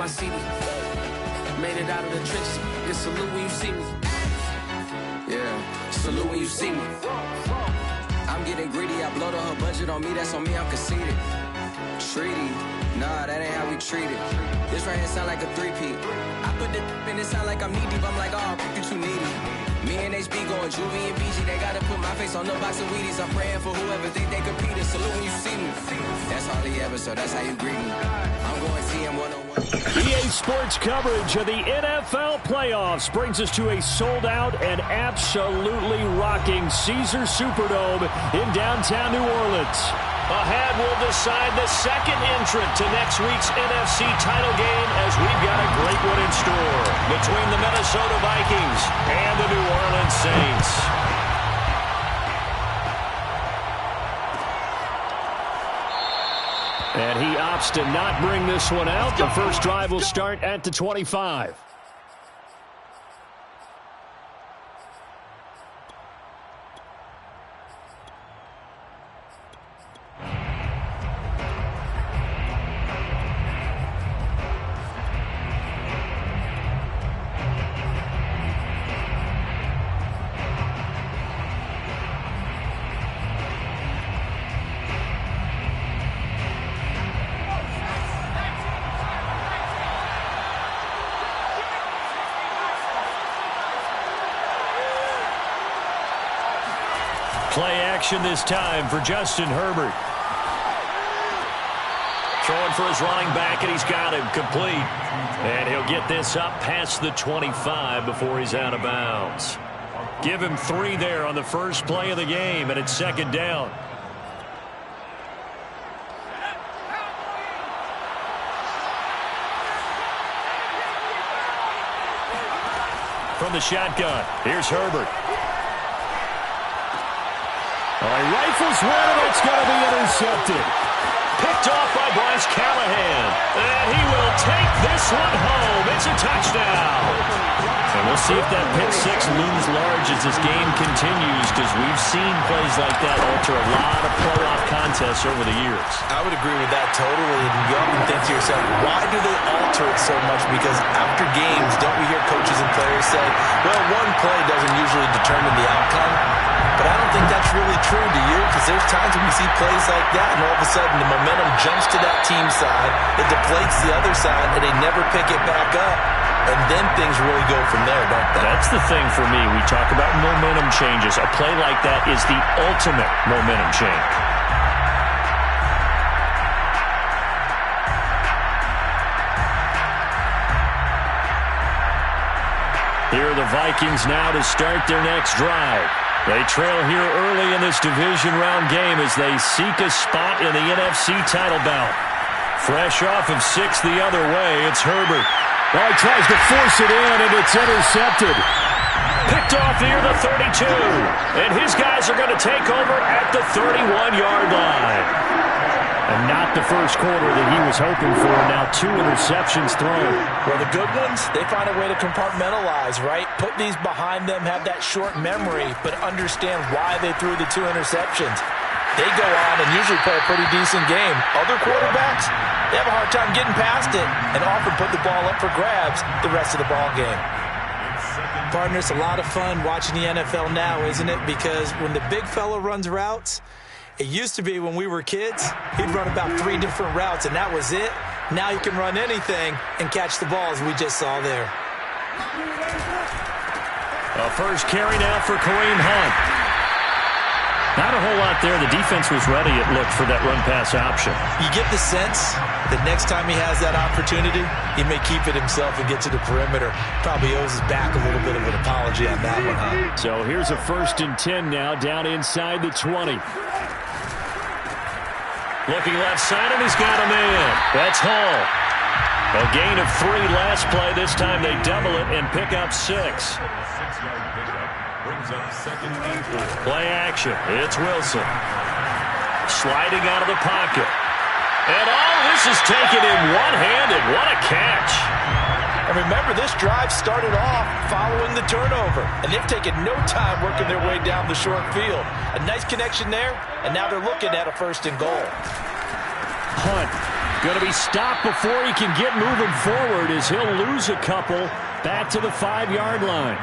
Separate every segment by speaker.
Speaker 1: my CD. Made it out of the trenches. Just salute when you see me. Yeah, salute when you see me. I'm getting greedy. I blowed up her budget on me. That's on me. I'm conceited. Treaty. Nah, that ain't how we treat it. This right here sound like a three-peat. I put the in it sound like I'm knee-deep. I'm like, oh, you too needy. Me and HB going Juvie and BG. They gotta put my face on the box of Wheaties. I'm praying for whoever think they competed. Salute when you see me. That's hardly ever, so that's how you greet me. I'm going TM 101.
Speaker 2: EA Sports coverage of the NFL playoffs brings us to a sold-out and absolutely rocking Caesars Superdome in downtown New Orleans. Ahead, we'll decide the second entrant to next week's NFC title game as we've got a great one in store between the Minnesota Vikings and the New Orleans Saints. And he opts to not bring this one out. The first drive will start at the 25. Play action this time for Justin Herbert. Throwing for his running back, and he's got him complete. And he'll get this up past the 25 before he's out of bounds. Give him 3 there on the first play of the game, and it's second down. From the shotgun, here's Herbert. He rifles one, and it's going to be intercepted. Picked off by Bryce Callahan. And he will take this one home. It's a touchdown. And we'll see if that pick six looms large as this game continues, because we've seen plays like that alter a lot of playoff contests over the years.
Speaker 3: I would agree with that totally. And you often think to yourself, why do they alter it so much? Because after games, don't we hear coaches and players say, well, one play doesn't usually determine the outcome? But I don't think that's really true, do you? Because there's times when we see plays like that, and all of a sudden the momentum jumps to that team side, it deflates the other side, and they never pick it back up. And then things really go from there, don't they?
Speaker 2: That's the thing for me. We talk about momentum changes. A play like that is the ultimate momentum change. Here are the Vikings now to start their next drive. They trail here early in this division round game as they seek a spot in the NFC title bout. Fresh off of 6 the other way, it's Herbert. Well, he tries to force it in, and it's intercepted. Picked off near the 32. And his guys are going to take over at the 31-yard line. And not the first quarter that he was hoping for. Now 2 interceptions thrown.
Speaker 3: Well, the good ones, they find a way to compartmentalize, right? Put these behind them, have that short memory, but understand why they threw the 2 interceptions. They go on and usually play a pretty decent game. Other quarterbacks, they have a hard time getting past it and often put the ball up for grabs the rest of the ball game. Partner, it's a lot of fun watching the NFL now, isn't it? Because when the big fella runs routes, it used to be when we were kids, he'd run about 3 different routes, and that was it. Now he can run anything and catch the ball, as we just saw there.
Speaker 2: A first carry now for Kareem Hunt. Not a whole lot there. The defense was ready, it looked, for that run-pass option.
Speaker 3: You get the sense that next time he has that opportunity, he may keep it himself and get to the perimeter. Probably owes his back a little bit of an apology on that one, huh?
Speaker 2: So here's a 1st and 10 now, down inside the 20. Looking left side, and he's got him in. That's Hall. A gain of 3 last play. This time they double it and pick up 6. Play action. It's Wilson. Sliding out of the pocket. And this is taken in one-handed. What a catch.
Speaker 3: And remember, this drive started off following the turnover. And they've taken no time working their way down the short field. A nice connection there, and now they're looking at a 1st and goal.
Speaker 2: Hunt Going to be stopped before he can get moving forward as he'll lose a couple back to the 5-yard line.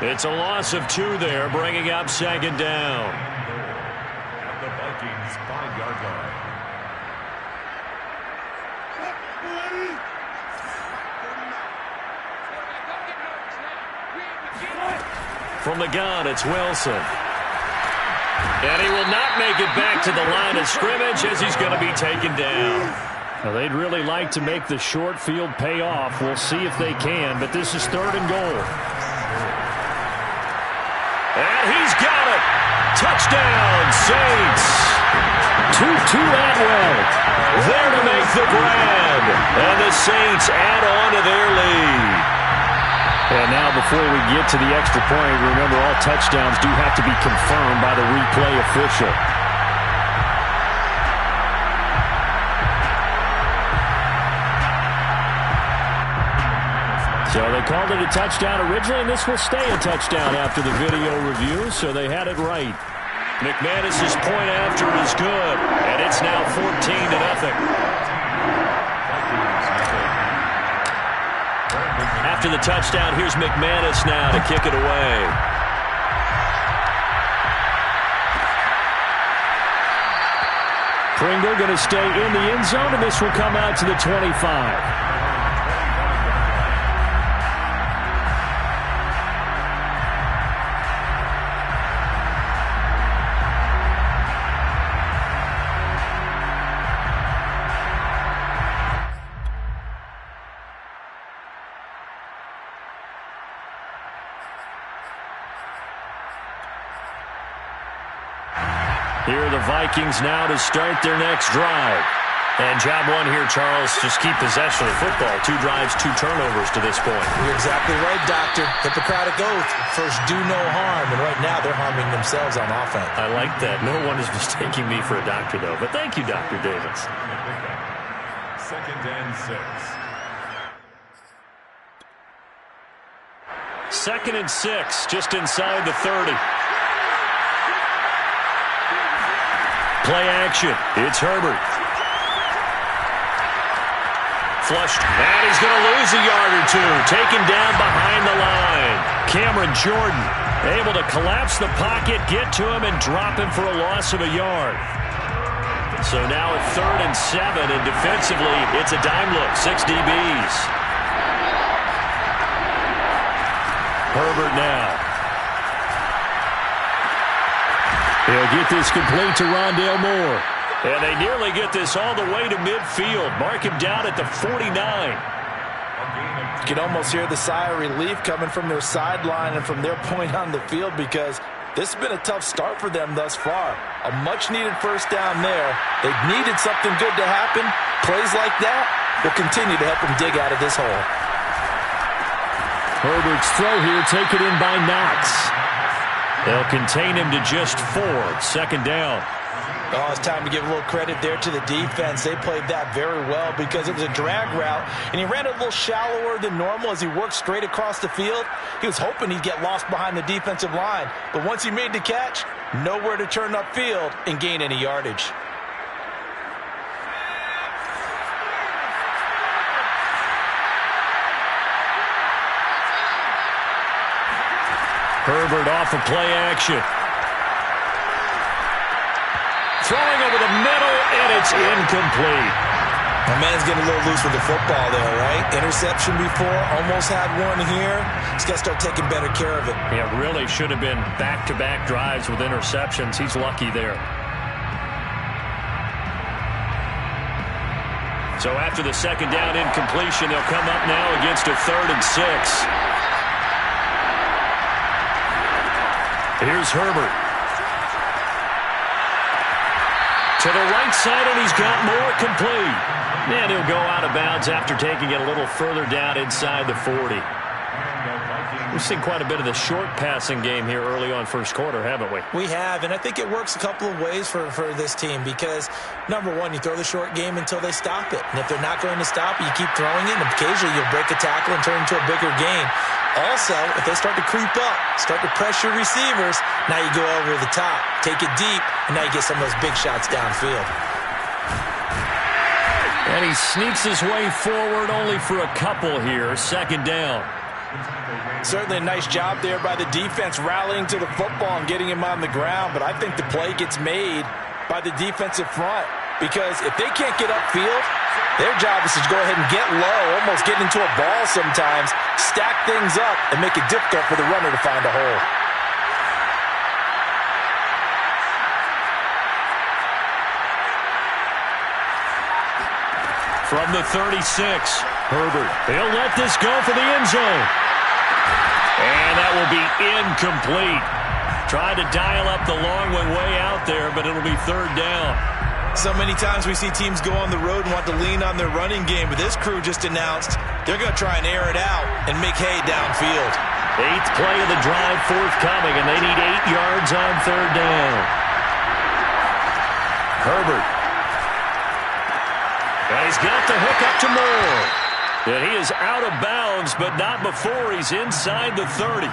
Speaker 2: It's a loss of 2 there, bringing up second down.
Speaker 4: At the Vikings 5-yard line.
Speaker 2: From the gun, it's Wilson. And he will not make it back to the line of scrimmage as he's going to be taken down. Now, they'd really like to make the short field pay off. We'll see if they can, but this is 3rd and goal. And he's got it. Touchdown, Saints. Tutu Atwell there to make the grab. And the Saints add on to their lead. And now before we get to the extra point, remember all touchdowns do have to be confirmed by the replay official. So they called it a touchdown originally, and this will stay a touchdown after the video review, so they had it right. McManus's point after is good, and it's now 14-0. After the touchdown, here's McManus now to kick it away. Pringle going to stay in the end zone, and this will come out to the 25. Here are the Vikings now to start their next drive. And job one here, Charles, just keep possession of the football. 2 drives, 2 turnovers to this point.
Speaker 3: You're exactly right, Doctor. Hippocratic oath. First, do no harm. And right now, they're harming themselves on offense.
Speaker 2: I like that. No one is mistaking me for a doctor, though. But thank you, Dr. Davis.
Speaker 4: 2nd and 6.
Speaker 2: 2nd and 6, just inside the 30. Play action. It's Herbert. Flushed. And he's going to lose a yard or 2. Taken down behind the line. Cameron Jordan able to collapse the pocket, get to him, and drop him for a loss of a yard. So now a 3rd and 7, and defensively, it's a dime look. 6 DBs. Herbert now. He'll get this complete to Rondale Moore. And they nearly get this all the way to midfield. Mark him down at the 49.
Speaker 3: You can almost hear the sigh of relief coming from their sideline and from their point on the field because this has been a tough start for them thus far. A much-needed first down there. They've needed something good to happen. Plays like that will continue to help them dig out of this hole.
Speaker 2: Herbert's throw here taken in by Knox. They'll contain him to just 4. 2nd down.
Speaker 3: Oh, it's time to give a little credit there to the defense. They played that very well because it was a drag route, and he ran a little shallower than normal as he worked straight across the field. He was hoping he'd get lost behind the defensive line, but once he made the catch, nowhere to turn upfield and gain any yardage.
Speaker 2: Herbert off of play action. Throwing over the middle, and it's incomplete.
Speaker 3: My man's getting a little loose with the football there, right? Interception before, almost had one here. He's got to start taking better care of it.
Speaker 2: Yeah, really should have been back-to-back drives with interceptions. He's lucky there. So after the 2nd down incompletion, they'll come up now against a 3rd and 6. Here's Herbert. To the right side, and he's got more complete. And he'll go out of bounds after taking it a little further down inside the 40. We've seen quite a bit of the short passing game here early on first quarter, haven't we?
Speaker 3: We have, and I think it works a couple of ways for this team because, number one, you throw the short game until they stop it. And if they're not going to stop it, you keep throwing it, and occasionally you'll break a tackle and turn into a bigger gain. Also, if they start to creep up, start to pressure receivers, now you go over the top, take it deep, and now you get some of those big shots downfield.
Speaker 2: And he sneaks his way forward only for a couple here. Second down.
Speaker 3: Certainly a nice job there by the defense rallying to the football and getting him on the ground. But I think the play gets made by the defensive front. Because if they can't get upfield, their job is to go ahead and get low, almost get into a ball sometimes, stack things up, and make it difficult for the runner to find a hole.
Speaker 2: From the 36, Herbert. He'll let this go for the end zone. And that will be incomplete. Tried to dial up the long one way out there, but it'll be third down.
Speaker 3: So many times we see teams go on the road and want to lean on their running game, but this crew just announced they're going to try and air it out and make hay downfield.
Speaker 2: 8th play of the drive forthcoming, and they need 8 yards on third down. Herbert. And he's got the hook up to Moore. And he is out of bounds, but not before he's inside the 30.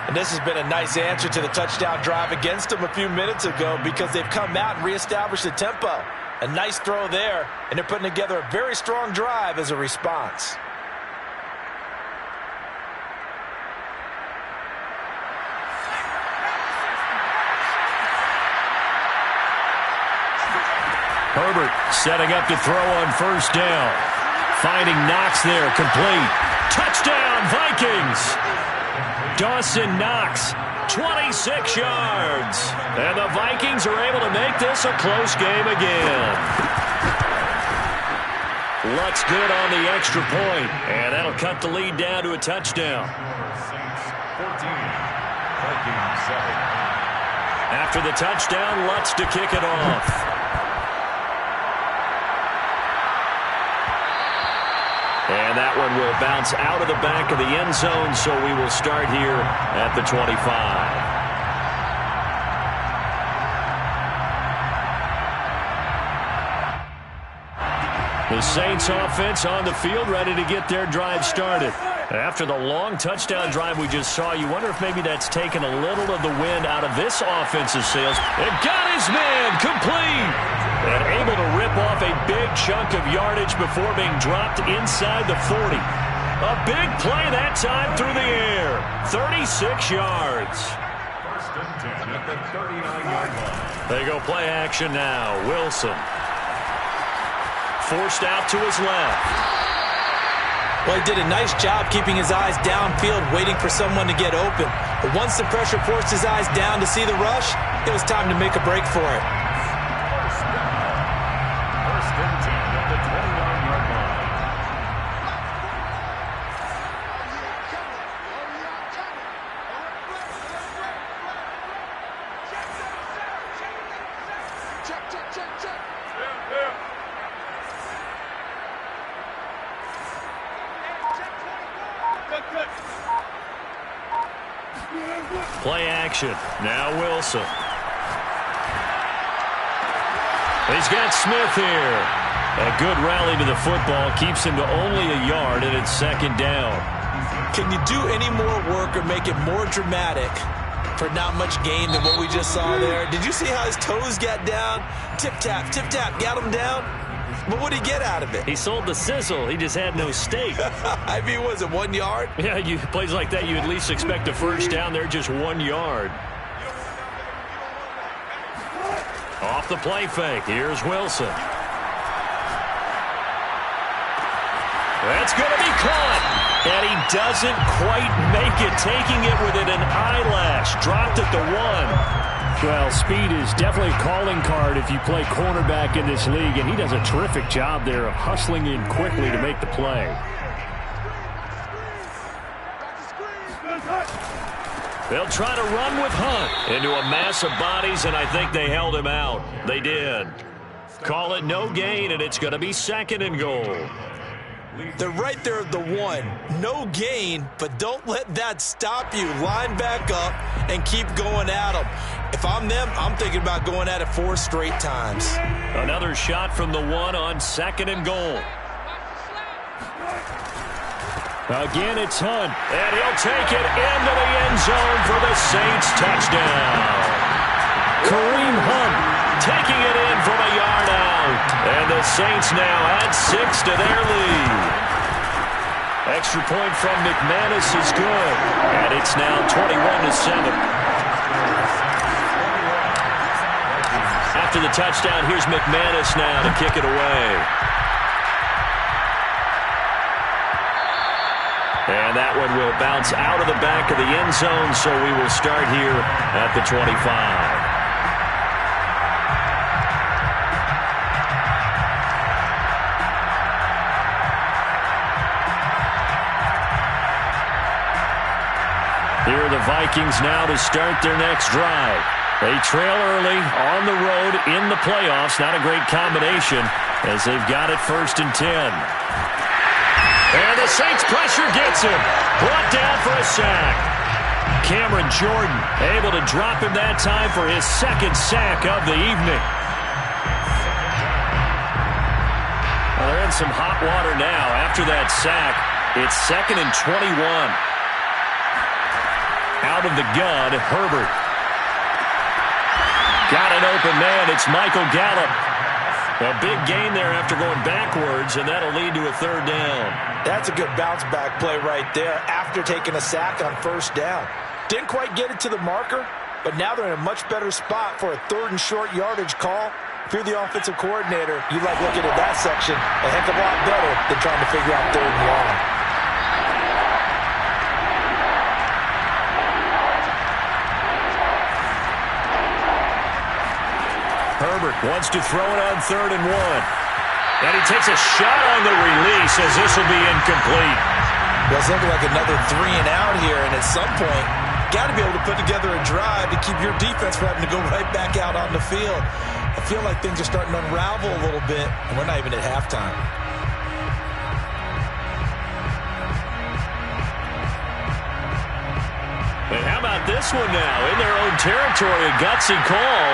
Speaker 3: And this has been a nice answer to the touchdown drive against them a few minutes ago because they've come out and reestablished the tempo. A nice throw there, and they're putting together a very strong drive as a response.
Speaker 2: Herbert setting up to throw on first down. Finding Knox there, complete. Touchdown, Vikings! Dawson Knox, 26 yards. And the Vikings are able to make this a close game again. Lutz good on the extra point, and that'll cut the lead down to a touchdown.
Speaker 4: Saints 14, Vikings 7.
Speaker 2: After the touchdown, Lutz to kick it off. And that one will bounce out of the back of the end zone, so we will start here at the 25. The Saints offense on the field, ready to get their drive started. After the long touchdown drive we just saw, you wonder if maybe that's taken a little of the wind out of this offensive sails. And got his man complete. And able to rip off a big chunk of yardage before being dropped inside the 40. A big play that time through the air. 36 yards.
Speaker 4: First and 10 at the 39-yard line.
Speaker 2: They go play action now. Wilson. Forced out to his left.
Speaker 3: Well, he did a nice job keeping his eyes downfield, waiting for someone to get open. But once the pressure forced his eyes down to see the rush, it was time to make a break for it.
Speaker 4: First and 10 at the 29-yard line.
Speaker 2: Play action. Now Wilson. He's got Smith here. A good rally to the football keeps him to only a yard, and it's second down.
Speaker 3: Can you do any more work or make it more dramatic for not much gain than what we just saw there? Did you see how his toes got down? Tip-tap, got him down. But what did he get out of it?
Speaker 2: He sold the sizzle. He just had no steak.
Speaker 3: I mean, was it 1 yard?
Speaker 2: Yeah, plays like that, you at least expect a first down. They're just 1 yard. Off the play fake. Here's Wilson. That's going to be caught. And he doesn't quite make it, taking it within an eyelash. Dropped at the 1. Well, speed is definitely a calling card if you play cornerback in this league, and he does a terrific job there of hustling in quickly to make the play. They'll try to run with Hunt into a mass of bodies, and I think they held him out. They did. Call it no gain, and it's going to be second and goal.
Speaker 3: They're right there at the 1. No gain, but don't let that stop you. Line back up and keep going at them. If I'm them, I'm thinking about going at it 4 straight times.
Speaker 2: Another shot from the 1 on second and goal. Again, it's Hunt, and he'll take it into the end zone for the Saints touchdown. Kareem Hunt taking it in from a yard out. And the Saints now add 6 to their lead. Extra point from McManus is good. And it's now 21-7. After the touchdown, here's McManus now to kick it away. And that one will bounce out of the back of the end zone, so we will start here at the 25. Here are the Vikings now to start their next drive. They trail early on the road in the playoffs. Not a great combination as they've got it 1st and 10. And the Saints pressure gets him. Brought down for a sack. Cameron Jordan able to drop him that time for his 2nd sack of the evening. Well, they're in some hot water now. After that sack, it's 2nd and 21. Out of the gun, Herbert. Got an open man. It's Michael Gallup. A big gain there after going backwards, and that'll lead to a 3rd down.
Speaker 3: That's a good bounce-back play right there after taking a sack on 1st down. Didn't quite get it to the marker, but now they're in a much better spot for a 3rd and short yardage call. If you're the offensive coordinator, you like looking at that section a heck of a lot better than trying to figure out 3rd and long.
Speaker 2: Herbert wants to throw it on 3rd and 1. And he takes a shot on the release as this will be incomplete.
Speaker 3: Well, it's looking like another 3 and out here, and at some point, got to be able to put together a drive to keep your defense from having to go right back out on the field. I feel like things are starting to unravel a little bit, and we're not even at halftime.
Speaker 2: And how about this one now? In their own territory, a gutsy call.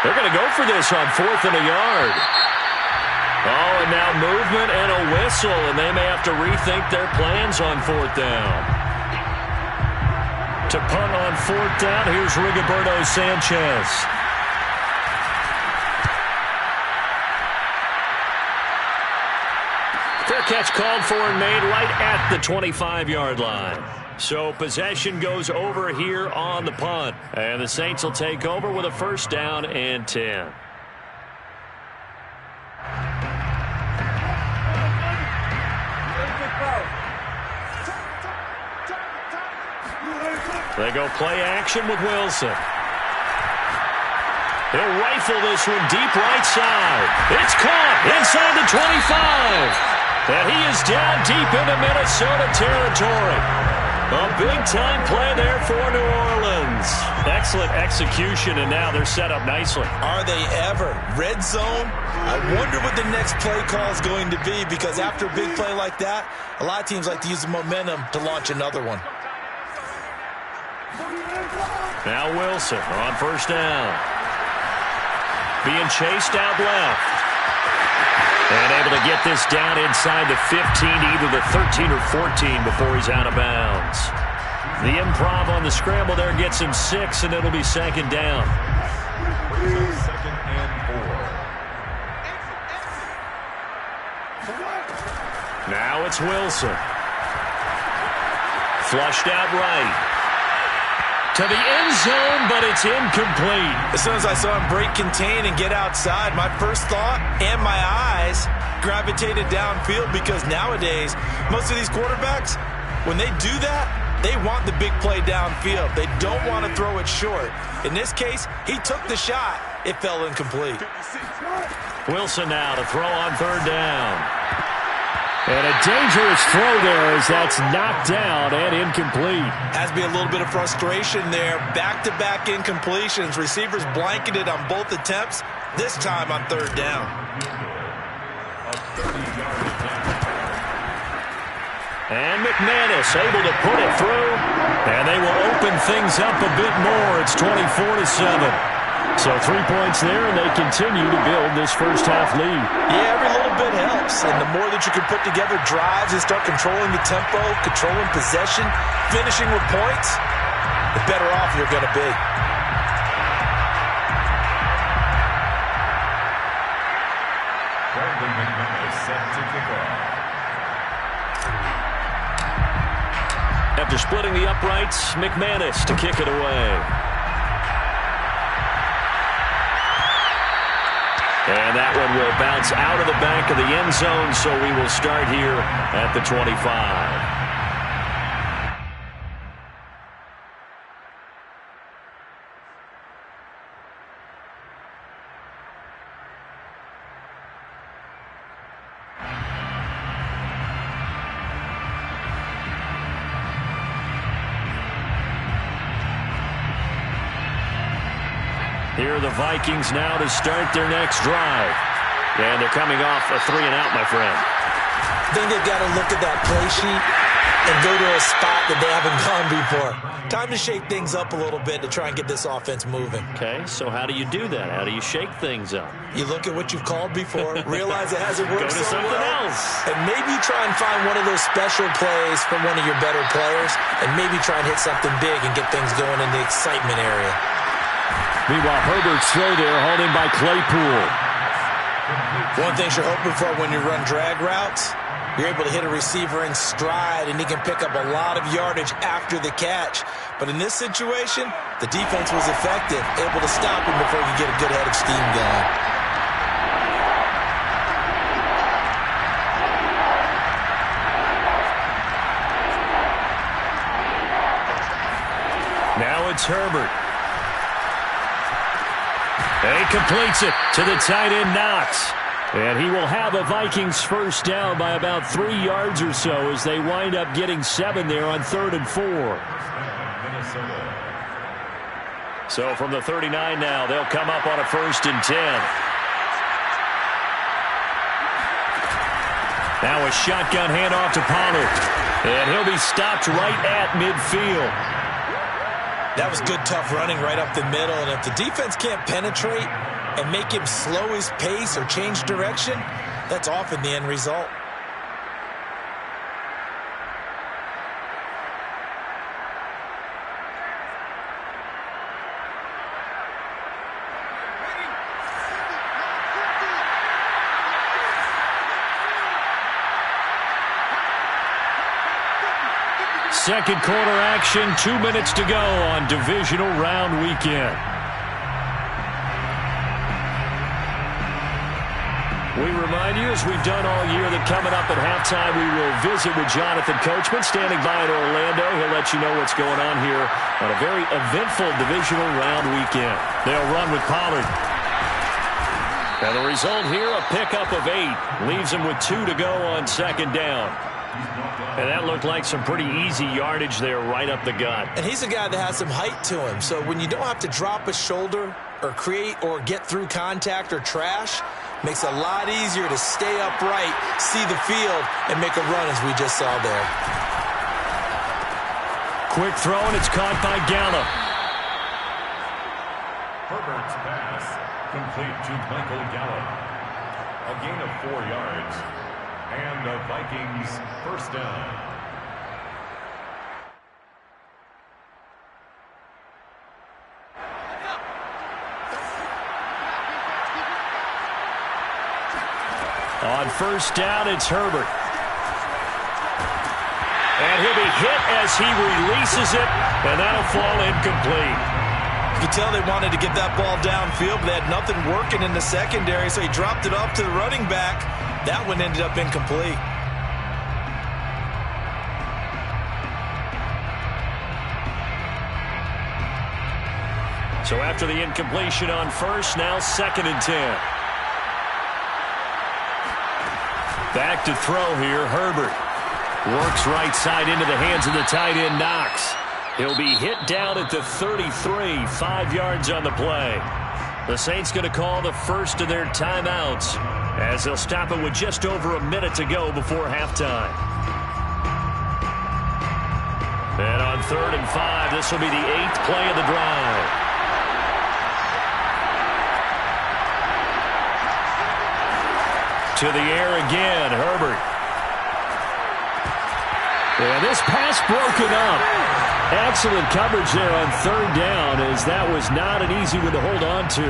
Speaker 2: They're going to go for this on 4th and a yard. Oh, and now movement and a whistle, and they may have to rethink their plans on 4th down. To punt on 4th down, here's Rigoberto Sanchez. Fair catch called for and made right at the 25-yard line. So possession goes over here on the punt. And the Saints will take over with a 1st down and 10. They go play action with Wilson. He'll rifle this one deep right side. It's caught inside the 25. And he is down deep into Minnesota territory. A big-time play there for New Orleans. Excellent execution, and now they're set up nicely.
Speaker 3: Are they ever? Red zone? I wonder what the next play call is going to be, because after a big play like that, a lot of teams like to use the momentum to launch another one.
Speaker 2: Now Wilson on 1st down. Being chased out left. And able to get this down inside the 15, either the 13 or 14 before he's out of bounds. The improv on the scramble there gets him 6, and it'll be 2nd down.
Speaker 4: 2nd and 4.
Speaker 2: Now it's Wilson. Flushed out right. To the end zone, but it's incomplete.
Speaker 3: As soon as I saw him break contain and get outside, my first thought and my eyes gravitated downfield, because nowadays, most of these quarterbacks, when they do that, they want the big play downfield. They don't want to throw it short. In this case, he took the shot. It fell incomplete.
Speaker 2: Wilson now to throw on 3rd down. And a dangerous throw there as that's knocked down and incomplete.
Speaker 3: Has to be a little bit of frustration there. Back-to-back incompletions. Receivers blanketed on both attempts, this time on 3rd down.
Speaker 2: And McManus able to put it through. And they will open things up a bit more. It's 24-7. So 3 points there, and they continue to build this first half lead.
Speaker 3: Yeah, every little bit helps. And the more that you can put together drives and start controlling the tempo, controlling possession, finishing with points, the better off you're going to be.
Speaker 4: set to kick off.
Speaker 2: After splitting the uprights, McManus to kick it away. And that one will bounce out of the back of the end zone, so we will start here at the 25. Here are the Vikings now to start their next drive. And they're coming off a 3-and-out, my friend.
Speaker 3: I think they've got to look at that play sheet and go to a spot that they haven't gone before. Time to shake things up a little bit to try and get this offense moving.
Speaker 2: Okay, so how do you do that? How do you shake things up?
Speaker 3: You look at what you've called before, realize it hasn't worked
Speaker 2: Go to
Speaker 3: so
Speaker 2: something
Speaker 3: well,
Speaker 2: else.
Speaker 3: and maybe try and find one of those special plays from one of your better players, and maybe try and hit something big and get things going in the excitement area.
Speaker 2: Meanwhile, Herbert's throw there, holding by Claypool.
Speaker 3: One thing you're hoping for when you run drag routes, you're able to hit a receiver in stride, and he can pick up a lot of yardage after the catch. But in this situation, the defense was effective, able to stop him before he could get a good head of steam going.
Speaker 2: Now it's Herbert. And he completes it to the tight end, Knox. And he will have a Vikings first down by about 3 yards or so as they wind up getting 7 there on 3rd and 4. So from the 39 now, they'll come up on a 1st and 10. Now a shotgun handoff to Pollard. And he'll be stopped right at midfield.
Speaker 3: That was good, tough running right up the middle. And if the defense can't penetrate and make him slow his pace or change direction, that's often the end result.
Speaker 2: Second quarter action, 2 minutes to go on divisional round weekend. We remind you, as we've done all year, that coming up at halftime, we will visit with Jonathan Coachman, standing by in Orlando. He'll let you know what's going on here on a very eventful divisional round weekend. They'll run with Pollard. And the result here, a pickup of 8. Leaves him with 2 to go on 2nd down. And that looked like some pretty easy yardage there right up the gut.
Speaker 3: And he's a guy that has some height to him. So when you don't have to drop a shoulder or create or get through contact or trash, makes it a lot easier to stay upright, see the field, and make a run as we just saw there.
Speaker 2: Quick throw, and it's caught by Gallup.
Speaker 4: Herbert's pass complete to Michael Gallup. A gain of 4 yards. And the Vikings first down.
Speaker 2: On first down, it's Herbert. And he'll be hit as he releases it, and that'll fall incomplete.
Speaker 3: You could tell they wanted to get that ball downfield, but they had nothing working in the secondary, so he dropped it off to the running back. That one ended up incomplete.
Speaker 2: So after the incompletion on first, now 2nd and 10. Back to throw here, Herbert. Works right side into the hands of the tight end, Knox. He'll be hit down at the 33, 5 yards on the play. The Saints going to call the first of their timeouts as they'll stop it with just over a minute to go before halftime. And on 3rd and 5, this will be the 8th play of the drive. To the air again, Herbert. And this pass broken up. Excellent coverage there on 3rd down, as that was not an easy one to hold on to.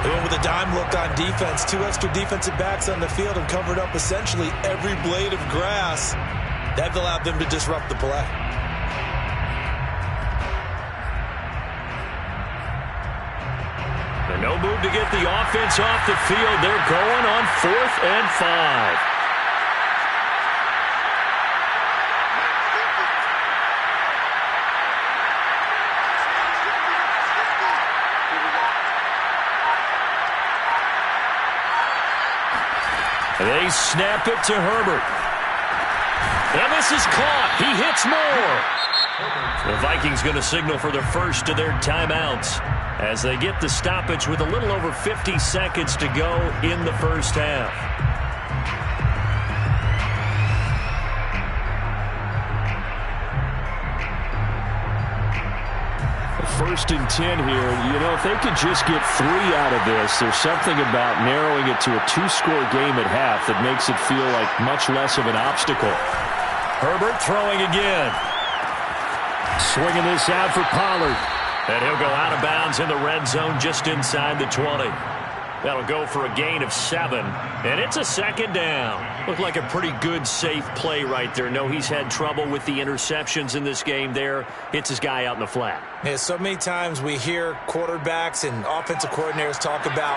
Speaker 3: They went with a dime look on defense. 2 extra defensive backs on the field and covered up essentially every blade of grass. That allowed them to disrupt the play.
Speaker 2: And no move to get the offense off the field. They're going on 4th and 5. They snap it to Herbert. And this is caught. He hits more. The Vikings going to signal for the first of their timeouts as they get the stoppage with a little over 50 seconds to go in the first half. 1st and 10 here. You know, if they could just get 3 out of this, there's something about narrowing it to a 2-score game at half that makes it feel like much less of an obstacle. Herbert throwing again. Swinging this out for Pollard. And he'll go out of bounds in the red zone just inside the 20. That'll go for a gain of 7. And it's a 2nd down. Looked like a pretty good, safe play right there. No, he's had trouble with the interceptions in this game there. Hits his guy out in the flat.
Speaker 3: Yeah, so many times we hear quarterbacks and offensive coordinators talk about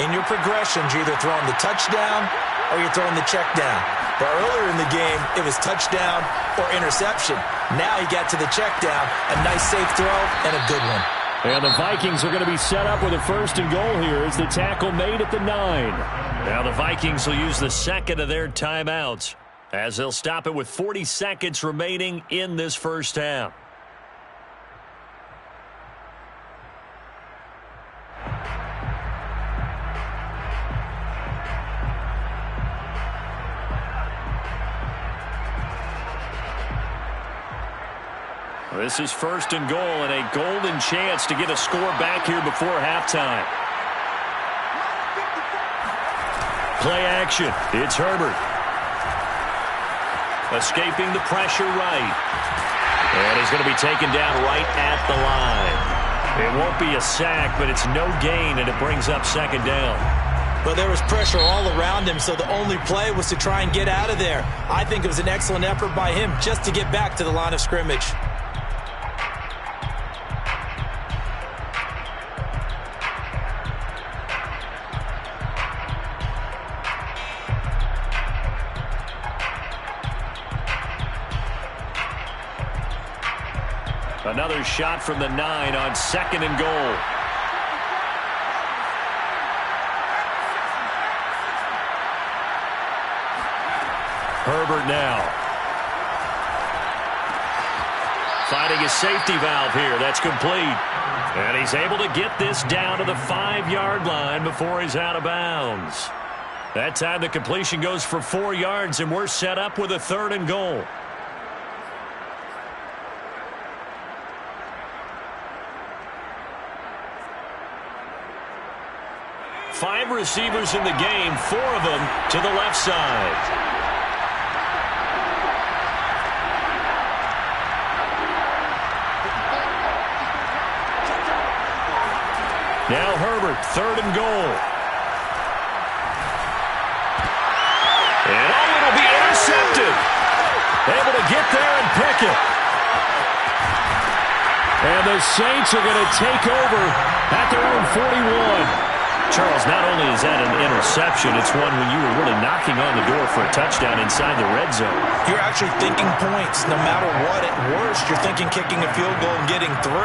Speaker 3: in your progressions, you're either throwing the touchdown or you're throwing the check down. But earlier in the game, it was touchdown or interception. Now he got to the check down. A nice safe throw and a good one.
Speaker 2: And the Vikings are going to be set up with a 1st and goal here as the tackle made at the 9. Now the Vikings will use the 2nd of their timeouts as they'll stop it with 40 seconds remaining in this first half. This is 1st and goal and a golden chance to get a score back here before halftime. Play action. It's Herbert. Escaping the pressure right. And he's going to be taken down right at the line. It won't be a sack, but it's no gain, and it brings up 2nd down.
Speaker 3: But there was pressure all around him, so the only play was to try and get out of there. I think it was an excellent effort by him just to get back to the line of scrimmage.
Speaker 2: Another shot from the 9 on 2nd and goal. Herbert now. Finding a safety valve here. That's complete. And he's able to get this down to the 5-yard line before he's out of bounds. That time the completion goes for 4 yards, and we're set up with a 3rd and goal. 5 receivers in the game, 4 of them to the left side. Now Herbert, 3rd and goal. And it'll be intercepted. Able to get there and pick it. And the Saints are going to take over at their own 41. Charles, not only is that an interception, it's one when you were really knocking on the door for a touchdown inside the red zone.
Speaker 3: You're actually thinking points no matter what. At worst, you're thinking kicking a field goal and getting 3.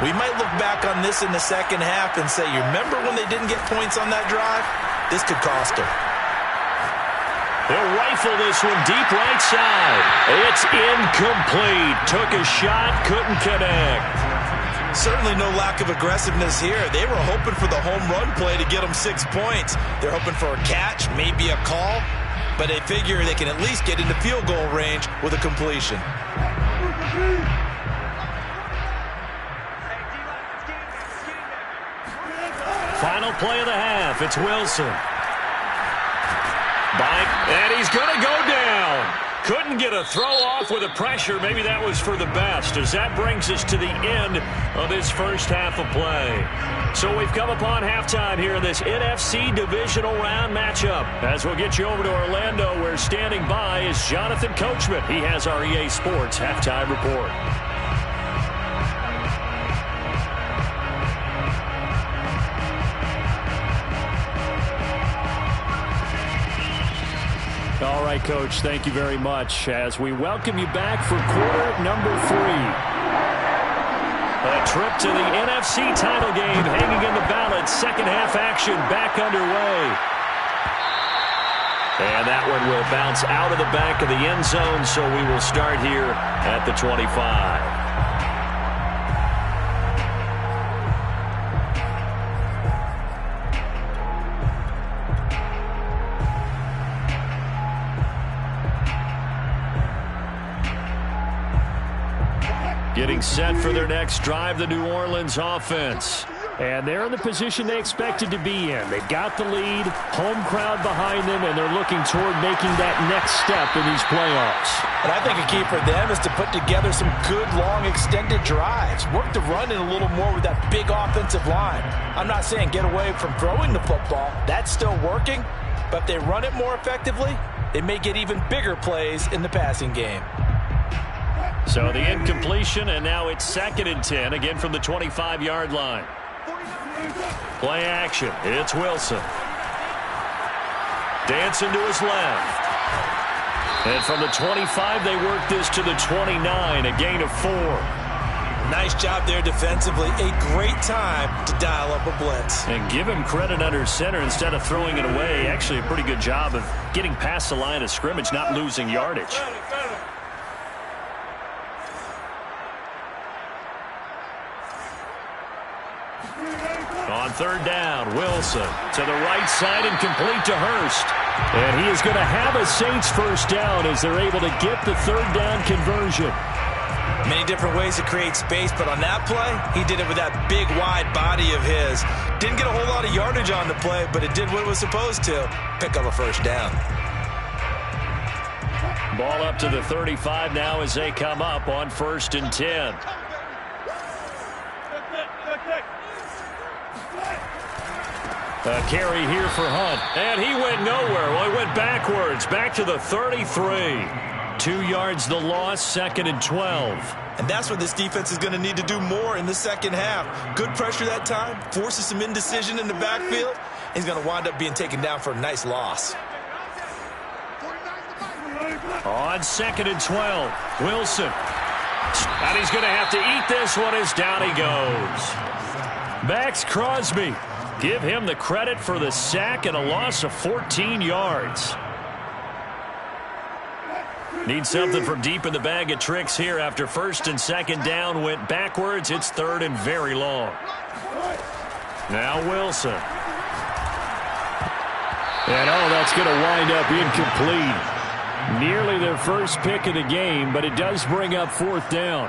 Speaker 3: We might look back on this in the second half and say, you remember when they didn't get points on that drive? This could cost them.
Speaker 2: They'll rifle this one deep right side. It's incomplete. Took a shot, couldn't connect.
Speaker 3: Certainly no lack of aggressiveness here. They were hoping for the home run play to get them 6 points. They're hoping for a catch, maybe a call, but they figure they can at least get into field goal range with a completion.
Speaker 2: Final play of the half. It's Wilson. And he's going to go down. Couldn't get a throw off with the pressure. Maybe that was for the best, as that brings us to the end of this first half of play. So we've come upon halftime here in this NFC Divisional Round matchup. As we'll get you over to Orlando, where standing by is Jonathan Coachman. He has our EA Sports Halftime Report. All right, Coach, thank you very much as we welcome you back for quarter number 3. A trip to the NFC title game hanging in the balance. Second half action back underway. And that one will bounce out of the back of the end zone, so we will start here at the 25. Getting set for their next drive, the New Orleans offense. And they're in the position they expected to be in. They've got the lead, home crowd behind them, and they're looking toward making that next step in these playoffs.
Speaker 3: And I think a key for them is to put together some good, long, extended drives. Work the run in a little more with that big offensive line. I'm not saying get away from throwing the football. That's still working. But if they run it more effectively, they may get even bigger plays in the passing game.
Speaker 2: So the incompletion, and now it's 2nd and 10, again from the 25-yard line. Play action. It's Wilson. Dancing to his left. And from the 25, they work this to the 29, a gain of 4.
Speaker 3: Nice job there defensively. A great time to dial up a blitz.
Speaker 2: And give him credit under center instead of throwing it away. Actually a pretty good job of getting past the line of scrimmage, not losing yardage. On 3rd down, Wilson to the right side and complete to Hurst. And he is going to have a Saints first down as they're able to get the 3rd down conversion.
Speaker 3: Many different ways to create space, but on that play, he did it with that big, wide body of his. Didn't get a whole lot of yardage on the play, but it did what it was supposed to. Pick up a first down.
Speaker 2: Ball up to the 35 now as they come up on 1st and 10. A carry here for Hunt. And he went nowhere. Well, he went backwards. Back to the 33. 2 yards the loss, 2nd and 12.
Speaker 3: And that's what this defense is going to need to do more in the second half. Good pressure that time. Forces some indecision in the backfield. He's going to wind up being taken down for a nice loss.
Speaker 2: On 2nd and 12. Wilson. And he's going to have to eat this one as down he goes. Max Crosby. Give him the credit for the sack and a loss of 14 yards. Need something from deep in the bag of tricks here after 1st and 2nd down went backwards. It's 3rd and very long. Now Wilson. And that's going to wind up incomplete. Nearly their first pick of the game, but it does bring up 4th down.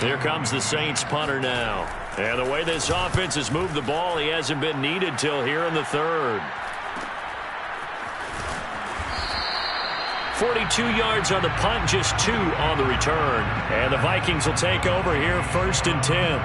Speaker 2: Here comes the Saints punter now. And the way this offense has moved the ball, he hasn't been needed till here in the 3rd. 42 yards on the punt, just 2 on the return. And the Vikings will take over here 1st and 10.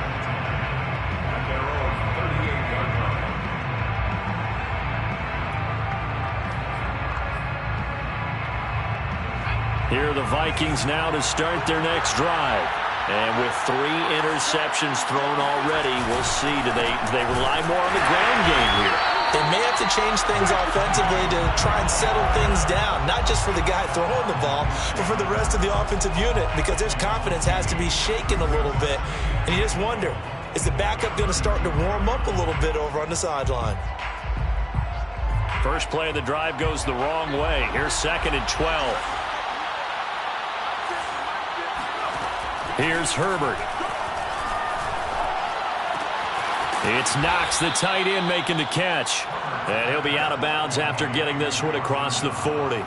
Speaker 2: Here are the Vikings now to start their next drive. And with 3 interceptions thrown already, we'll see. Do they rely more on the ground game here?
Speaker 3: They may have to change things offensively to try and settle things down, not just for the guy throwing the ball, but for the rest of the offensive unit, because their confidence has to be shaken a little bit. And you just wonder, is the backup going to start to warm up a little bit over on the sideline?
Speaker 2: First play of the drive goes the wrong way. Here's 2nd and 12. Here's Herbert. It's Knox, the tight end, making the catch. And he'll be out of bounds after getting this one across the 40.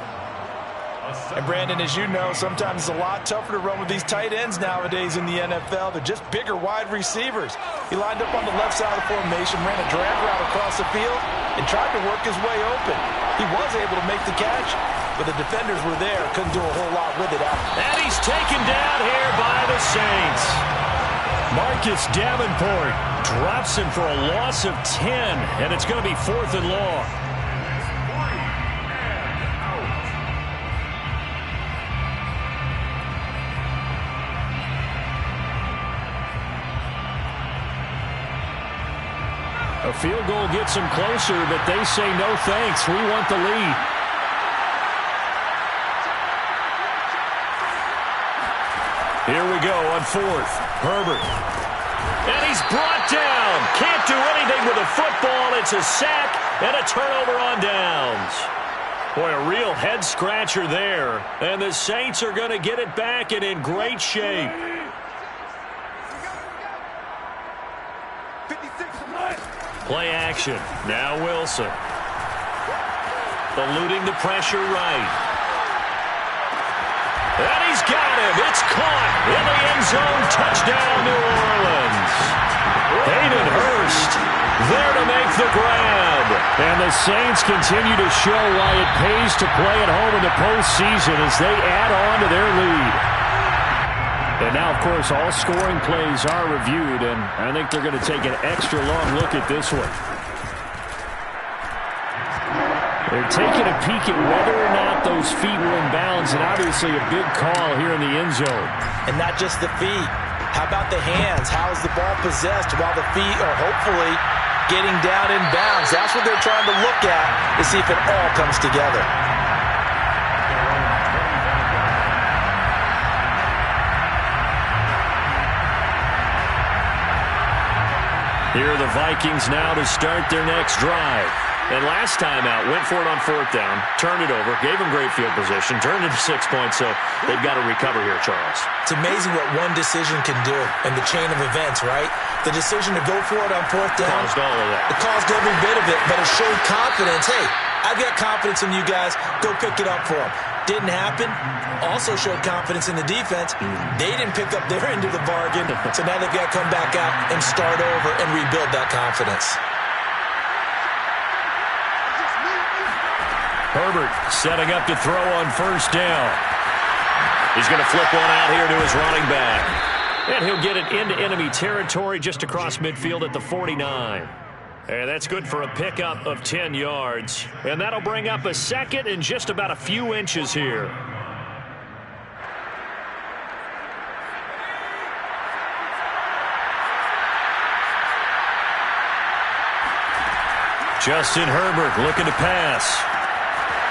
Speaker 3: And Brandon, as you know, sometimes it's a lot tougher to run with these tight ends nowadays in the NFL. They're just bigger wide receivers. He lined up on the left side of the formation, ran a drag route across the field, and tried to work his way open. He was able to make the catch, but the defenders were there. Couldn't do a whole lot with it after.
Speaker 2: And he's taken down here by the Saints. Marcus Davenport drops him for a loss of 10, and it's going to be 4th and long. A field goal gets them closer, but they say no thanks. We want the lead. Here we go on 4th. Herbert. And he's brought down. Can't do anything with a football. It's a sack and a turnover on downs. Boy, a real head-scratcher there. And the Saints are going to get it back and in great shape. Play action. Now Wilson. Eluding the pressure right. And he's got him. It's caught in the end zone. Touchdown, New Orleans. Hayden Hurst there to make the grab. And the Saints continue to show why it pays to play at home in the postseason as they add on to their lead. And now, of course, all scoring plays are reviewed, and I think they're going to take an extra long look at this one. They're taking a peek at whether or not those feet were in bounds, and obviously a big call here in the end zone.
Speaker 3: And not just the feet. How about the hands? How is the ball possessed while the feet are hopefully getting down in bounds? That's what they're trying to look at to see if it all comes together.
Speaker 2: Here are the Vikings now to start their next drive. And last time out, went for it on 4th down, turned it over, gave them great field position, turned it to 6 points, so they've got to recover here, Charles.
Speaker 3: It's amazing what one decision can do in the chain of events, right? The decision to go for it on 4th down.
Speaker 2: Caused all of that.
Speaker 3: It caused every bit of it, but it showed confidence. Hey, I've got confidence in you guys. Go pick it up for them. Didn't happen. Also showed confidence in the defense. They didn't pick up their end of the bargain, so now they've got to come back out and start over and rebuild that confidence.
Speaker 2: Herbert setting up to throw on 1st down. He's going to flip one out here to his running back. And he'll get it into enemy territory just across midfield at the 49. And that's good for a pickup of 10 yards. And that'll bring up a 2nd and just about a few inches here. Justin Herbert looking to pass.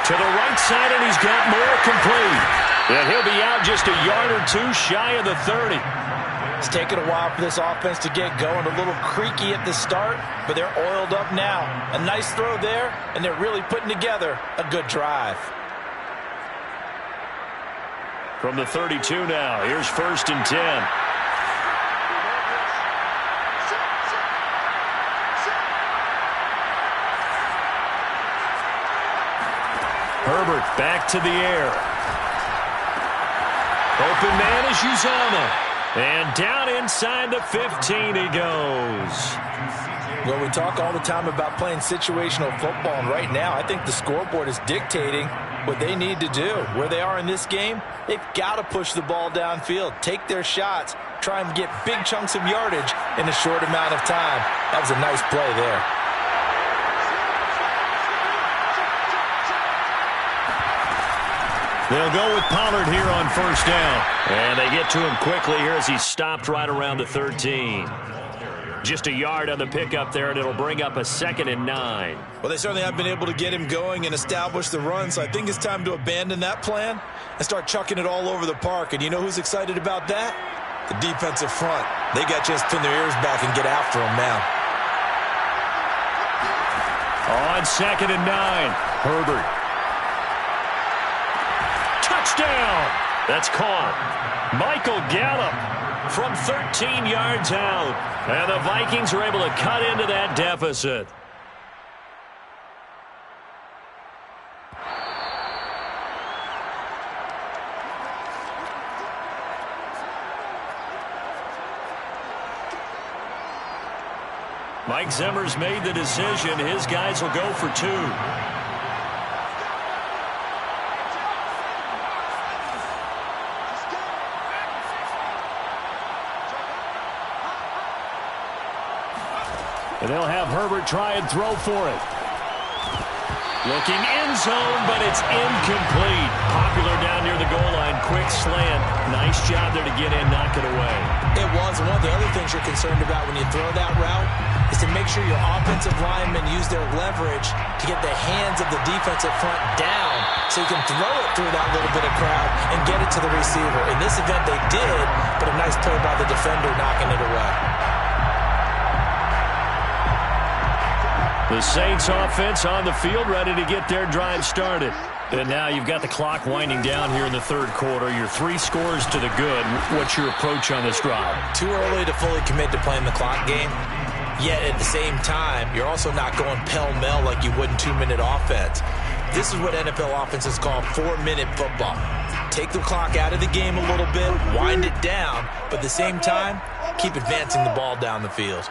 Speaker 2: To the right side, and he's got more complete. And he'll be out just a yard or two shy of the 30.
Speaker 3: It's taken a while for this offense to get going. A little creaky at the start, but they're oiled up now. A nice throw there, and they're really putting together a good drive.
Speaker 2: From the 32 now, here's 1st and 10. Herbert back to the air. Open man is Uzomah. And down inside the 15 he goes.
Speaker 3: Well, we talk all the time about playing situational football, and right now I think the scoreboard is dictating what they need to do. Where they are in this game, they've got to push the ball downfield, take their shots, try and get big chunks of yardage in a short amount of time. That was a nice play there.
Speaker 2: They'll go with Pollard here on 1st down. And they get to him quickly here as he's stopped right around the 13. Just a yard on the pickup there, and it'll bring up a 2nd and 9.
Speaker 3: Well, they certainly have been able to get him going and establish the run, so I think it's time to abandon that plan and start chucking it all over the park. And you know who's excited about that? The defensive front. They got to just pin their ears back and get after him now.
Speaker 2: On 2nd and 9, Herbert. Touchdown! That's caught. Michael Gallup from 13 yards out. And the Vikings are able to cut into that deficit. Mike Zimmer's made the decision. His guys will go for 2. And they'll have Herbert try and throw for it. Looking end zone, but it's incomplete. Popular down near the goal line. Quick slant. Nice job there to get in, knock it away.
Speaker 3: It was. One of the other things you're concerned about when you throw that route is to make sure your offensive linemen use their leverage to get the hands of the defensive front down so you can throw it through that little bit of crowd and get it to the receiver. In this event, they did, but a nice play by the defender knocking it away.
Speaker 2: The Saints offense on the field, ready to get their drive started. And now you've got the clock winding down here in the third quarter. You're 3 scores to the good. What's your approach on this drive?
Speaker 3: Too early to fully commit to playing the clock game. Yet at the same time, you're also not going pell-mell like you would in 2-minute offense. This is what NFL offenses call 4-minute football. Take the clock out of the game a little bit, wind it down, but at the same time, keep advancing the ball down the field.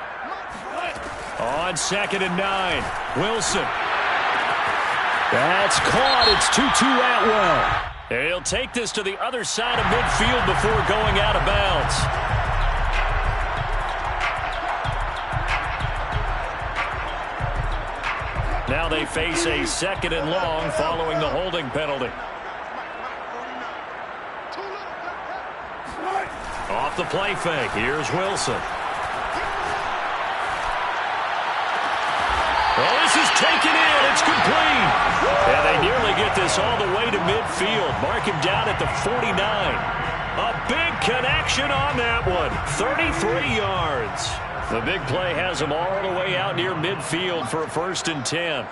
Speaker 2: On 2nd and 9, Wilson. That's caught. It's 2-2 Atwell. He'll take this to the other side of midfield before going out of bounds. Now they face a 2nd and long following the holding penalty. Off the play fake. Here's Wilson. Oh, this is taken in. It's complete. And they nearly get this all the way to midfield. Mark him down at the 49. A big connection on that one. 33 yards. The big play has him all the way out near midfield for a 1st and 10.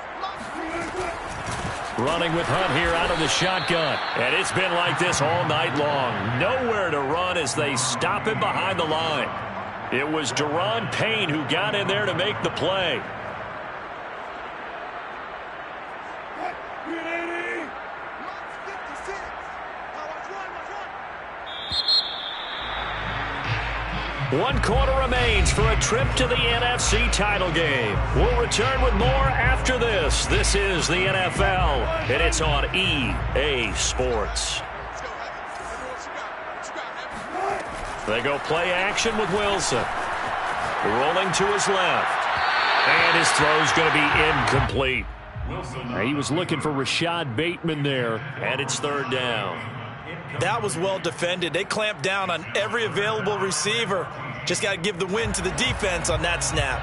Speaker 2: Running with Hunt here out of the shotgun. And it's been like this all night long. Nowhere to run as they stop him behind the line. It was Daron Payne who got in there to make the play. One quarter remains for a trip to the NFC title game. We'll return with more after this. This is the NFL, and it's on EA Sports. They go play action with Wilson. Rolling to his left. And his throw's going to be incomplete. He was looking for Rashad Bateman there, and it's 3rd down.
Speaker 3: That was well defended. They clamped down on every available receiver. Just got to give the win to the defense on that snap.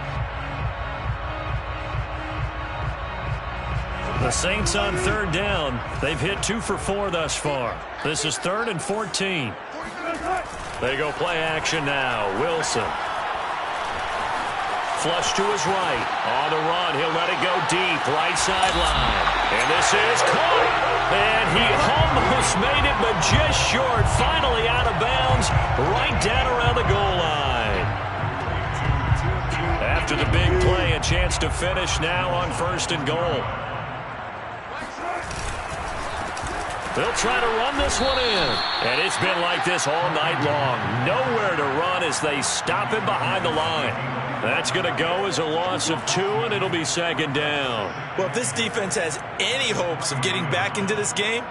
Speaker 2: The Saints on 3rd down. They've hit 2 for 4 thus far. This is 3rd and 14. They go play action now. Wilson. Flush to his right. On the run, he'll let it go deep. Right sideline. And this is caught. And he almost made it, but just short. Finally out of bounds. Right down around the goal line. After the big play, a chance to finish now on 1st and goal. They'll try to run this one in. And it's been like this all night long. Nowhere to run as they stop him behind the line. That's going to go as a loss of 2, and it'll be 2nd down.
Speaker 3: Well, if this defense has any hopes of getting back into this game,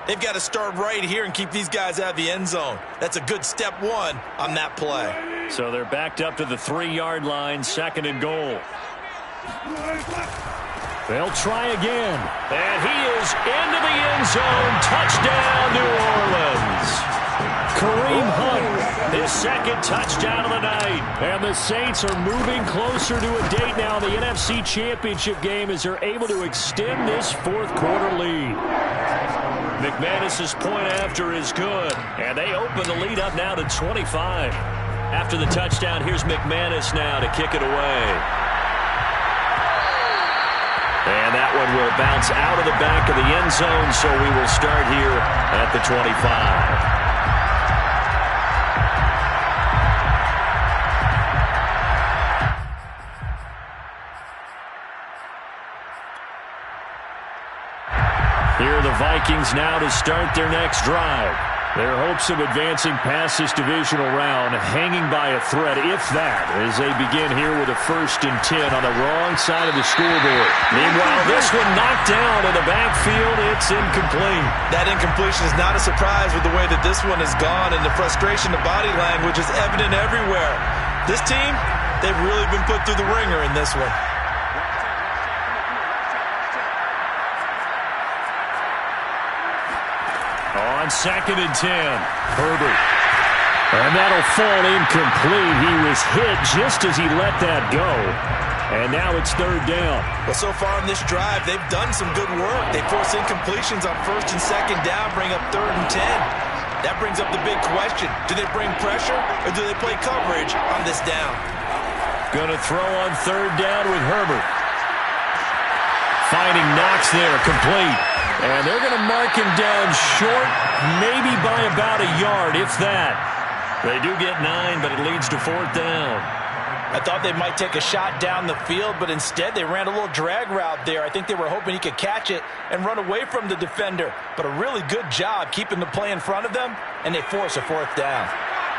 Speaker 3: they've got to start right here and keep these guys out of the end zone. That's a good step 1 on that play.
Speaker 2: So they're backed up to the 3-yard line, 2nd and goal. They'll try again. And he is into the end zone. Touchdown, New Orleans. Kareem Hunt, his 2nd touchdown of the night. And the Saints are moving closer to a date now in the NFC Championship game as they're able to extend this 4th quarter lead. McManus's point after is good. And they open the lead up now to 25. After the touchdown, here's McManus now to kick it away. And that one will bounce out of the back of the end zone, so we will start here at the 25. Here are the Vikings now to start their next drive. Their hopes of advancing past this divisional round hanging by a thread, if that, as they begin here with a 1st and 10 on the wrong side of the scoreboard. Meanwhile, this one knocked down in the backfield. It's incomplete.
Speaker 3: That incompletion is not a surprise with the way that this one has gone, and the frustration of body language is evident everywhere. This team, They've really been put through the ringer in this one.
Speaker 2: On 2nd and 10, Herbert. And that'll fall incomplete. He was hit just as he let that go. And now it's 3rd down.
Speaker 3: Well, so far on this drive, they've done some good work. They force incompletions on 1st and 2nd down, bring up 3rd and 10. That brings up the big question. Do they bring pressure or do they play coverage on this down?
Speaker 2: Going to throw on 3rd down with Herbert. Finding Knox there, complete. And they're going to mark him down short, maybe by about a yard, if that. They do get 9, but it leads to 4th down.
Speaker 3: I thought they might take a shot down the field, but instead they ran a little drag route there. I think they were hoping he could catch it and run away from the defender. But a really good job keeping the play in front of them, and they force a 4th down.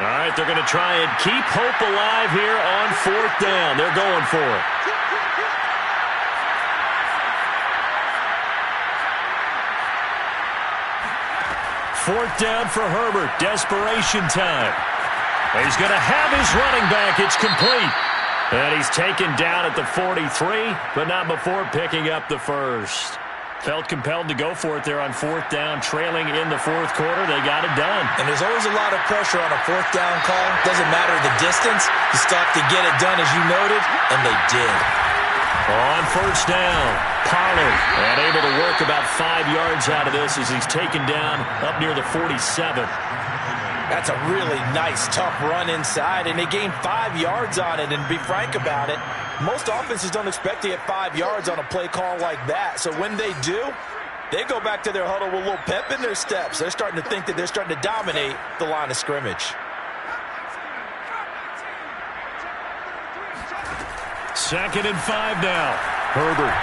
Speaker 2: All right, they're going to try and keep hope alive here on 4th down. They're going for it. Fourth down for Herbert. Desperation time. He's going to have his running back. It's complete. And he's taken down at the 43, but not before picking up the first. Felt compelled to go for it there on 4th down, trailing in the 4th quarter. They got it done.
Speaker 3: And there's always a lot of pressure on a 4th down call. Doesn't matter the distance. You still have to get it done, as you noted, and they did.
Speaker 2: On 1st down, Pollard, and able to work about 5 yards out of this as he's taken down up near the 47.
Speaker 3: That's a really nice, tough run inside, and they gained 5 yards on it. And to be frank about it, most offenses don't expect to get 5 yards on a play call like that. So when they do, they go back to their huddle with a little pep in their steps. They're starting to think that they're starting to dominate the line of scrimmage.
Speaker 2: 2nd and 5 now. Herbert.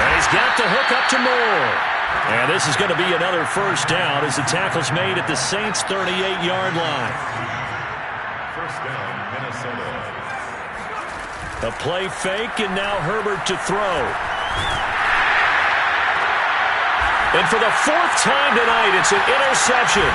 Speaker 2: And he's got the hook up to Moore. And this is going to be another 1st down as the tackle's made at the Saints' 38-yard line.
Speaker 4: 1st down, Minnesota.
Speaker 2: A play fake, and now Herbert to throw. And for the 4th time tonight, it's an interception.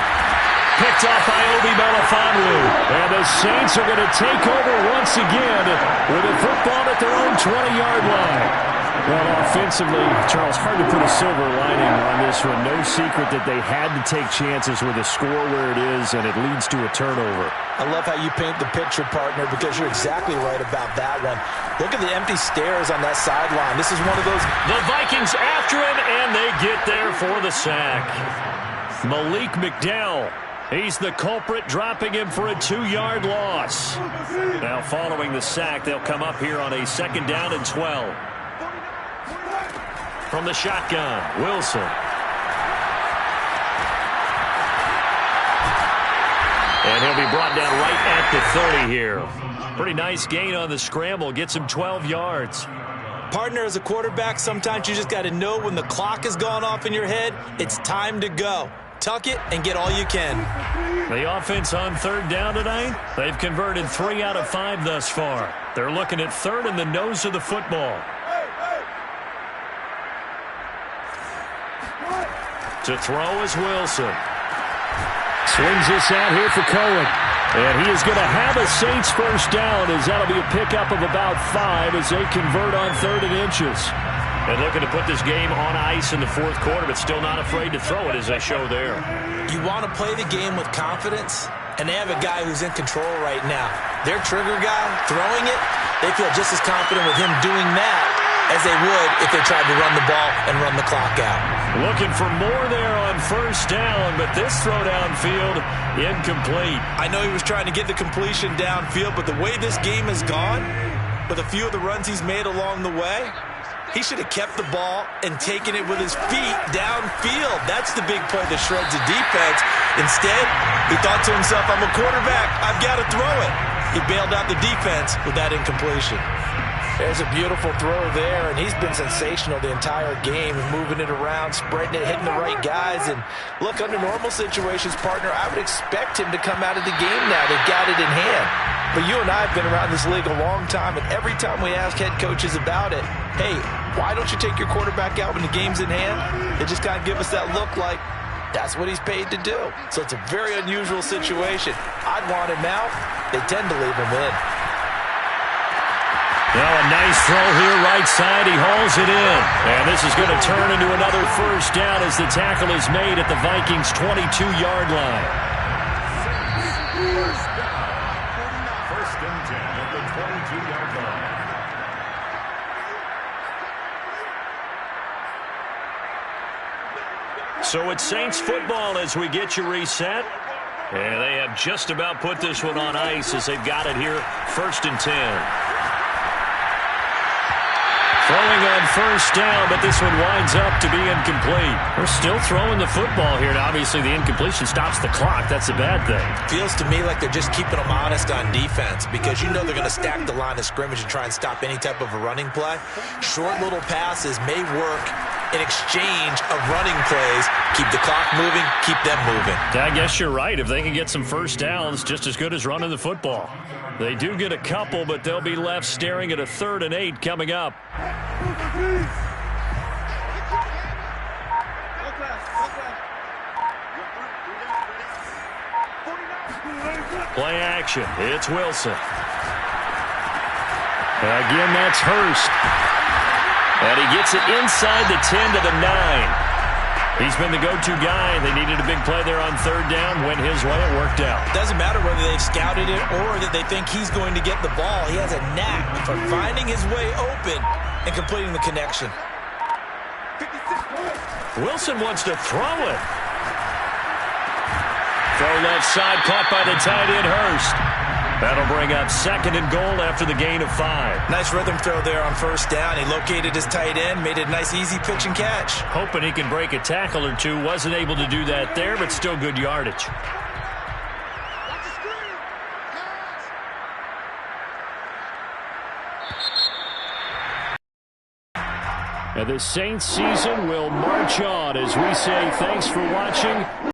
Speaker 2: Picked off by Obi Melifonwu. And the Saints are going to take over once again with a football at their own 20-yard line. Well, offensively, Charles, hard to put a silver lining on this one. No secret that they had to take chances with a score where it is, and it leads to a turnover.
Speaker 3: I love how you paint the picture, partner, because you're exactly right about that one. Look at the empty stares on that sideline. This is one of those.
Speaker 2: The Vikings after him, and they get there for the sack. Malik McDowell. He's the culprit, dropping him for a 2-yard loss. Now, following the sack, they'll come up here on a 2nd down and 12. From the shotgun, Wilson. And he'll be brought down right at the 30 here. Pretty nice gain on the scramble. Gets him 12 yards.
Speaker 3: Partner, as a quarterback, sometimes you just got to know when the clock has gone off in your head, it's time to go. Tuck it and get all you can.
Speaker 2: The offense on 3rd down tonight, they've converted 3 out of 5 thus far. They're looking at 3rd in the nose of the football. To throw is Wilson. Swings this out here for Cohen. And he is going to have a Saints 1st down, as that'll be a pickup of about 5 as they convert on 3rd and inches. And looking to put this game on ice in the 4th quarter, but still not afraid to throw it as they show there.
Speaker 3: You want to play the game with confidence, and they have a guy who's in control right now. Their trigger guy throwing it, they feel just as confident with him doing that as they would if they tried to run the ball and run the clock out.
Speaker 2: Looking for more there on 1st down, but this throw downfield incomplete.
Speaker 3: I know he was trying to get the completion downfield, but the way this game has gone, with a few of the runs he's made along the way, he should have kept the ball and taken it with his feet downfield. That's the big play that shreds the defense. Instead, he thought to himself, I'm a quarterback, I've got to throw it. He bailed out the defense with that incompletion. There's a beautiful throw there, and he's been sensational the entire game, moving it around, spreading it, hitting the right guys. And look, under normal situations, partner, I would expect him to come out of the game now. They've got it in hand. But you and I have been around this league a long time, and every time we ask head coaches about it, hey, why don't you take your quarterback out when the game's in hand? They just kind of give us that look like, That's what he's paid to do. So it's a very unusual situation. I'd want him out. They tend to leave him in.
Speaker 2: Now a nice throw here, right side. He hauls it in. And this is going to turn into another first down as the tackle is made at the Vikings' 22-yard line.
Speaker 4: First and 10 at the 22-yard line.
Speaker 2: So it's Saints football as we get you reset. And they have just about put this one on ice as they've got it here. First and 10. Throwing on first down, but this one winds up to be incomplete. We're still throwing the football here, and obviously the incompletion stops the clock. That's a bad thing.
Speaker 3: Feels to me like they're just keeping them honest on defense because you know they're going to stack the line of scrimmage and try and stop any type of a running play. Short little passes may work in exchange of running plays. Keep the clock moving, keep them moving.
Speaker 2: I guess you're right. If they can get some first downs, just as good as running the football. They do get a couple, but they'll be left staring at a 3rd and 8 coming up. Play action. It's Wilson. Again, that's Hurst. And he gets it inside the 10 to the 9. He's been the go-to guy. They needed a big play there on 3rd down. Went his way. It worked out.
Speaker 3: It doesn't matter whether they've scouted it or that they think he's going to get the ball. He has a knack for finding his way open and completing the connection.
Speaker 2: Wilson wants to throw it. Throw left side, caught by the tight end, Hurst. That'll bring up 2nd and goal after the gain of 5.
Speaker 3: Nice rhythm throw there on first down. He located his tight end, made it a nice easy pitch and catch.
Speaker 2: Hoping he can break a tackle or two. Wasn't able to do that there, but still good yardage. And the Saints season will march on as we say thanks for watching.